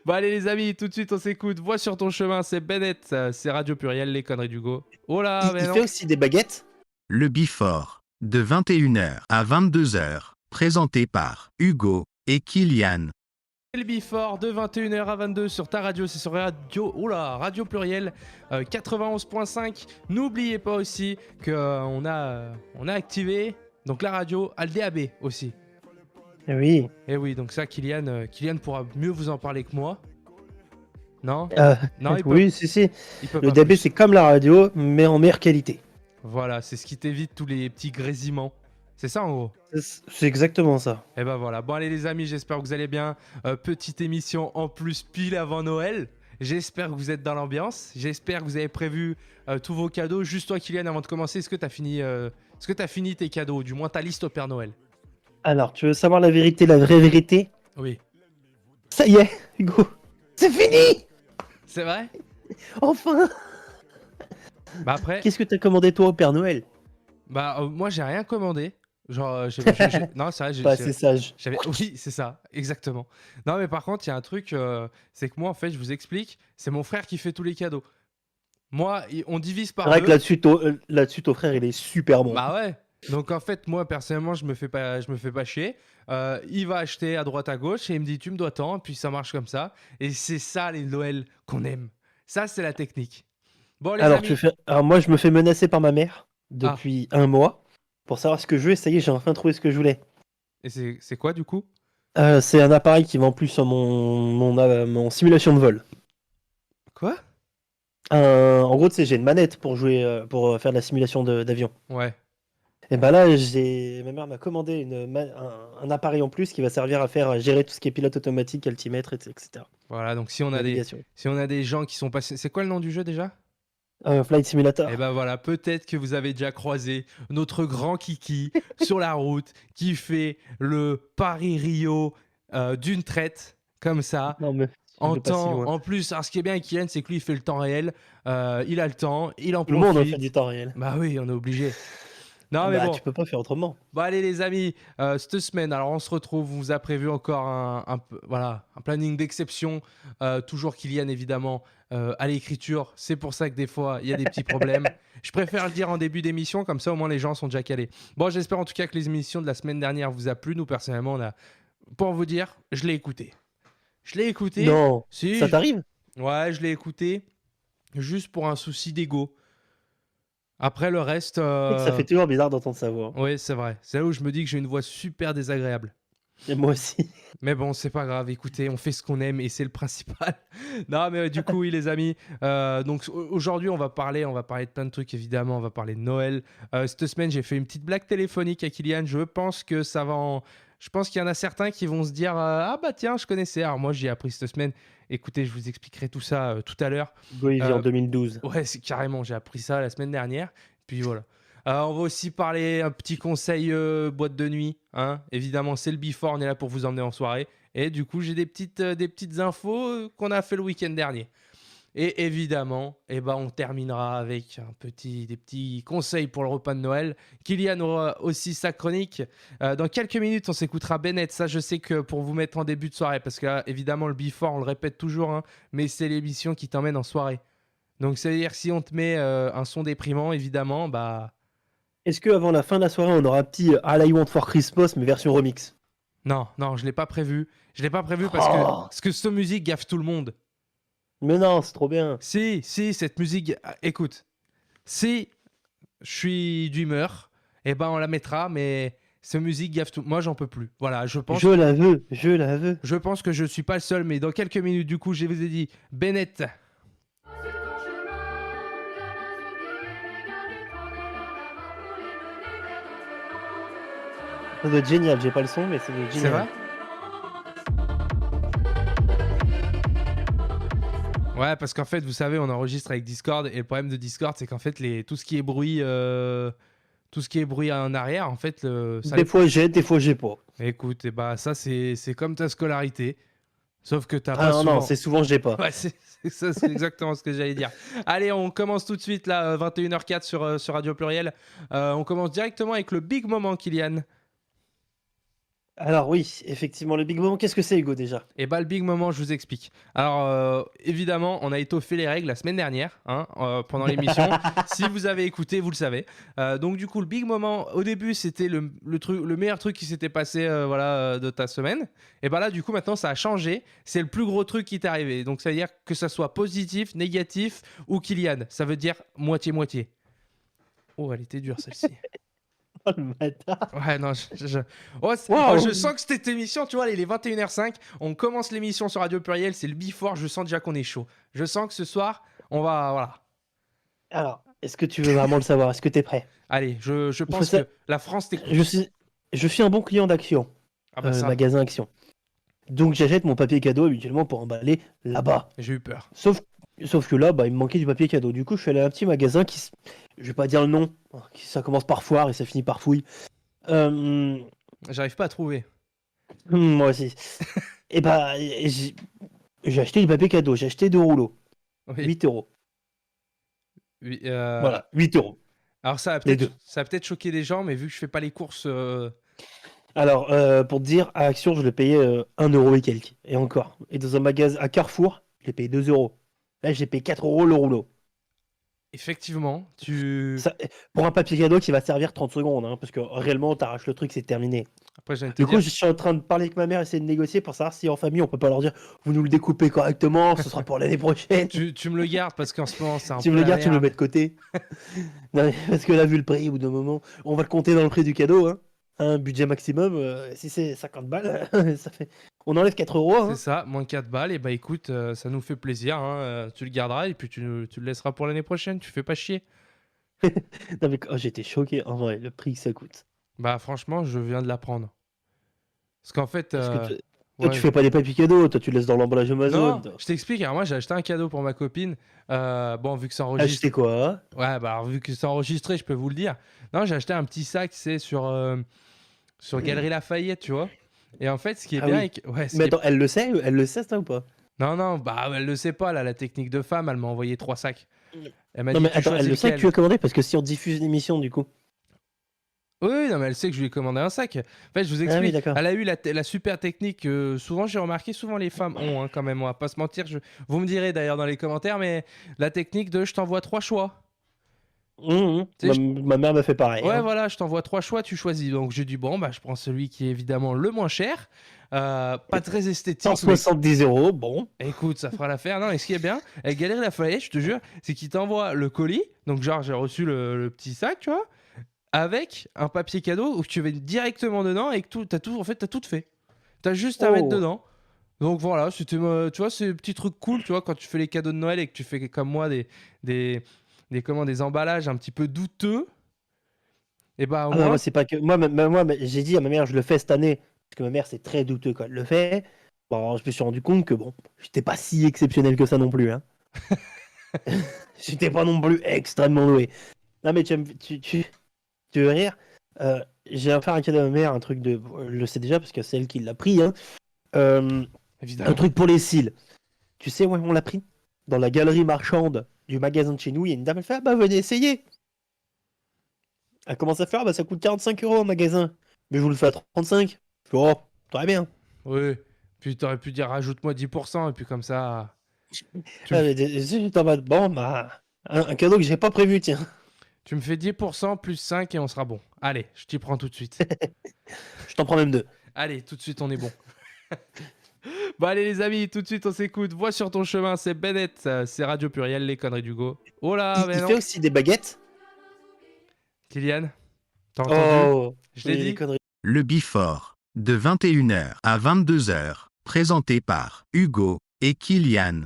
Bon allez les amis, tout de suite on s'écoute. Voix sur ton chemin, c'est Bennett, c'est Radio Pluriel, les conneries d'Hugo. Oh là, mais Il non. fait aussi des baguettes. Le Before, de 21h à 22h, présenté par Hugo et Kylian. Le Before de 21h à 22 sur ta radio, c'est sur Radio, Radio Pluriel 91.5. N'oubliez pas aussi qu'on on a activé donc la radio à le DAB aussi. Oui. Et oui, donc ça Kylian pourra mieux vous en parler que moi. Non, il peut, oui, si. il peut Le pas DAB, plus. c'est comme la radio, mais en meilleure qualité. Voilà, c'est ce qui t'évite tous les petits grésillements. C'est ça en gros. C'est exactement ça. Et ben voilà. Bon allez les amis, j'espère que vous allez bien. Petite émission en plus pile avant Noël. J'espère que vous êtes dans l'ambiance. J'espère que vous avez prévu tous vos cadeaux. Juste toi Kylian, avant de commencer, est-ce que t'as fini tes cadeaux, du moins ta liste au Père Noël? Alors, tu veux savoir la vérité, la vraie vérité? Oui. Ça y est, Hugo. C'est fini. C'est vrai? Enfin. Bah après, Qu'est-ce que t'as commandé toi au Père Noël? moi j'ai rien commandé. Genre, non, c'est vrai, Pas assez sage. Oui, c'est ça, exactement. Non, mais par contre, il y a un truc, c'est que moi, en fait, je vous explique, c'est mon frère qui fait tous les cadeaux. Moi, on divise C'est par vrai deux. que là-dessus, ton frère, il est super bon. Bah ouais. Donc en fait, moi, personnellement, je me fais pas chier. Il va acheter à droite à gauche et il me dit, tu me dois tant, et puis ça marche comme ça. Et c'est ça les Noëls qu'on aime. Ça, c'est la technique. Bon, les Alors, amis. Alors, moi, je me fais menacer par ma mère Ah. depuis un mois pour savoir ce que je veux. Ça y est, j'ai enfin trouvé ce que je voulais. Et c'est quoi du coup? C'est un appareil qui va en plus sur mon simulation de vol. Quoi? En gros, tu sais, j'ai une manette pour jouer, pour faire de la simulation d'avion. Ouais. Et ben là, ma mère m'a commandé un appareil en plus qui va servir à gérer tout ce qui est pilote automatique, altimètre, etc. Voilà, donc si on a Navigation. des gens qui sont passés... C'est quoi le nom du jeu déjà? Flight Simulator. Et ben voilà, peut-être que vous avez déjà croisé notre grand kiki sur la route qui fait le Paris-Rio d'une traite, comme ça. Non, mais En je vais pas si temps, loin. en plus, alors ce qui est bien avec Kylian, c'est que lui, il fait le temps réel. Il a le temps, il en Tout le monde en fait profite. du temps réel. Bah oui, on est obligé. Non, mais bon. Tu peux pas faire autrement. Bon, allez, les amis, cette semaine, alors on se retrouve. On vous a prévu encore un planning d'exception. Toujours Kylian, évidemment, à l'écriture. C'est pour ça que des fois, il y a des petits problèmes. Je préfère le dire en début d'émission, comme ça, au moins, les gens sont déjà calés. Bon, j'espère en tout cas que les émissions de la semaine dernière vous a plu. Nous, personnellement, pour vous dire, je l'ai écouté. Non, Si, ça t'arrive? Ouais, je l'ai écouté juste pour un souci d'ego. Après le reste, Ça fait toujours bizarre d'entendre sa voix. oui, c'est vrai. C'est là où je me dis que j'ai une voix super désagréable. Et moi aussi. Mais bon, c'est pas grave. Écoutez, on fait ce qu'on aime et c'est le principal. Non, mais du coup, oui, les amis. Donc aujourd'hui, on va parler de plein de trucs. Évidemment, on va parler de Noël. Cette semaine, j'ai fait une petite blague téléphonique à Kylian. Je pense que ça va. Je pense qu'il y en a certains qui vont se dire ah bah tiens, je connaissais. Alors moi, j'ai appris cette semaine. Écoutez, je vous expliquerai tout ça tout à l'heure. Hugo, il vit en 2012. Ouais, carrément, j'ai appris ça la semaine dernière. Puis voilà. On va aussi parler un petit conseil boîte de nuit. Hein. Évidemment, c'est le Before, on est là pour vous emmener en soirée. Et du coup, j'ai des petites infos qu'on a fait le week-end dernier. Et évidemment, on terminera avec des petits conseils pour le repas de Noël. Kylian aura aussi sa chronique. Dans quelques minutes, on s'écoutera Bennett. Ça, je sais que pour vous mettre en début de soirée, parce que là, évidemment, le Before, on le répète toujours, hein, mais c'est l'émission qui t'emmène en soirée. Donc, c'est-à-dire si on te met un son déprimant, évidemment, bah... Est-ce qu'avant la fin de la soirée, on aura un petit All I Want for Christmas, mais version remix? Non, je l'ai pas prévu. Je l'ai pas prévu Oh. parce que cette musique gaffe tout le monde. Mais non, c'est trop bien. Si, cette musique... Écoute, si je suis d'humeur, on la mettra, mais cette musique gaffe tout. Moi, j'en peux plus. Voilà, je pense... Je la veux. Je pense que je suis pas le seul, mais dans quelques minutes, du coup, je vous ai dit, Bennett... Ça doit être génial, j'ai pas le son, mais ça doit être génial. C'est vrai? Ouais, parce qu'en fait, vous savez, on enregistre avec Discord, et le problème de Discord, c'est qu'en fait, tout ce qui est bruit en arrière, en fait... Des fois j'ai, des fois j'ai pas. Écoute, ça, c'est comme ta scolarité. Sauf que t'as Ah pas non, souvent... non, c'est souvent j'ai pas. Ouais, c'est exactement ce que j'allais dire. Allez, on commence tout de suite, là, 21h04 sur Radio Pluriel. On commence directement avec le big moment, Kylian. Alors oui, effectivement, le big moment, qu'est-ce que c'est, Hugo, déjà? Et bah, le big moment, je vous explique. Alors, évidemment, on a étoffé les règles la semaine dernière, hein, pendant l'émission. Si vous avez écouté, vous le savez. Donc, du coup, le big moment, au début, c'était le meilleur truc qui s'était passé voilà, de ta semaine. Et bah là, du coup, maintenant, ça a changé. C'est le plus gros truc qui t'est arrivé. Donc, ça veut dire que ça soit positif, négatif ou Kylian. Ça veut dire moitié-moitié. Oh, elle était dure, celle-ci. Oh, le bâtard. Ouais, non, Oh, Waouh. je sens que cette émission, tu vois, il est 21h05, on commence l'émission sur Radio Pluriel, c'est le before, je sens déjà qu'on est chaud. Je sens que ce soir, on va, voilà. Alors, est-ce que tu veux vraiment le savoir? Est-ce que tu es prêt? Allez, je Il faut pense ça- que la France t'écoute. je suis un bon client d'Action, Ah bah ça, magasin Action. Donc j'achète mon papier cadeau habituellement pour emballer là-bas. j'ai eu peur. Sauf que là, bah, il me manquait du papier cadeau. Du coup, je suis allé à un petit magasin je vais pas dire le nom, ça commence par foire et ça finit par fouille. J'arrive pas à trouver. Moi aussi. Et bah, j'ai acheté du papier cadeau. J'ai acheté 2 rouleaux. Oui. 8 euros. Oui, Voilà, 8 euros. Alors ça Les deux. a peut-être choqué des gens, mais vu que je fais pas les courses, Alors, pour te dire, à Action, je l'ai payé 1 euro et quelques. Et encore. Et dans un magasin à Carrefour, je l'ai payé 2 euros. Là, j'ai payé 4 euros le rouleau. effectivement, tu... Pour un papier cadeau qui va servir 30 secondes, hein, parce que réellement, t'arraches le truc, c'est terminé. Après, j'ai envie de te Du coup, dire... je suis en train de parler avec ma mère, essayer de négocier pour savoir si en famille, on peut pas leur dire, vous nous le découpez correctement, ce sera pour l'année prochaine. tu me le gardes parce qu'en ce moment, c'est un Tu peu me le la gardes, tu me le merde. mets de côté. Non, mais parce que là, vu le prix, au bout d'un moment, on va le compter dans le prix du cadeau. Hein. Un budget maximum, si c'est 50 balles, ça fait... on enlève 4 euros. C'est Hein. ça, moins 4 balles, et bah écoute, ça nous fait plaisir, hein, tu le garderas et puis tu le laisseras pour l'année prochaine, tu fais pas chier. Non, mais j'étais choqué, en vrai, le prix que ça coûte. Bah franchement, je viens de l'apprendre. Parce qu'en fait... Parce que toi, ouais, tu fais pas des papiers cadeaux, toi, tu laisses dans l'emballage Amazon. non, toi. je t'explique, alors moi j'ai acheté un cadeau pour ma copine, bon vu que c'est enregistré... Acheter quoi hein. Ouais, bah alors, vu que c'est enregistré, je peux vous le dire. Non, j'ai acheté un petit sac, c'est sur Galerie Lafayette, tu vois. Et en fait, ce qui est Ah bien oui. avec... Ouais, Mais attends, elle le sait ça ou pas? Non, non, bah elle le sait pas, là, la technique de femme, elle m'a envoyé 3 sacs. Elle m'a Non, dit, mais tu attends, elle choisis le sait que lequel. tu as commandé parce que si on diffuse l'émission, du coup. Oui, oui, non, mais elle sait que je lui ai commandé un sac. En fait, je vous Ah oui, explique. d'accord. Elle a eu la super technique que souvent j'ai remarqué, souvent les femmes ont hein, quand même, on va pas se mentir. Vous me direz d'ailleurs dans les commentaires, mais la technique de je t'envoie 3 choix. Tu sais, Ma mère me fait pareil. ouais, hein. voilà, je t'envoie 3 choix, tu choisis. Donc j'ai dit, bon, bah je prends celui qui est évidemment le moins cher, pas très esthétique. Mais 170 euros, bon. écoute, ça fera l'affaire. Non, et ce qui est bien, avec Galerie Lafayette, je te jure, c'est qu'il t'envoie le colis. Donc, genre, j'ai reçu le petit sac, tu vois, avec un papier cadeau où tu vas directement dedans et que t'as tout, en fait, t'as tout fait. T'as juste à mettre Oh. dedans. Donc voilà, c'était, tu vois, c'est un petit truc cool, tu vois, quand tu fais les cadeaux de Noël et que tu fais comme moi des emballages un petit peu douteux. Et bah au Ah non, moins, moi, c'est pas que. Moi, j'ai dit à ma mère, je le fais cette année. Parce que ma mère, c'est très douteux quand elle le fait. Bon, je me suis rendu compte que, bon, j'étais pas si exceptionnel que ça non plus. Hein. J'étais pas non plus extrêmement doué. Non, mais tu veux rire j'ai à faire un cadeau à ma mère, un truc de. Je le sais déjà parce que c'est elle qui l'a pris. Hein. Un évidemment. truc pour les cils. Tu sais où on l'a pris? Dans la galerie marchande du magasin de chez nous, il y a une dame, elle fait ah bah venez essayer. Elle commence à faire bah ça coûte 45 euros au magasin. Mais je vous le fais à 35. Je fais oh, très bien. Oui. Puis t'aurais pu dire rajoute-moi 10% et puis comme ça. Tu Ah, me, mais j'étais en mode bon bah un cadeau que j'ai pas prévu, tiens. tu me fais 10% plus 5 et on sera bon. Allez, je t'y prends tout de suite. Je t'en prends même 2. Allez, tout de suite, on est bon. Bon, allez, les amis, tout de suite, on s'écoute. Voix sur ton chemin, c'est Bennett. C'est Radio Pluriel, les conneries d'Hugo. Oh là, mais Il non. fait aussi des baguettes. Kylian, t'as entendu? Oh, Je l'ai oui, dit. les conneries. Le Before, de 21h à 22h, présenté par Hugo et Kylian.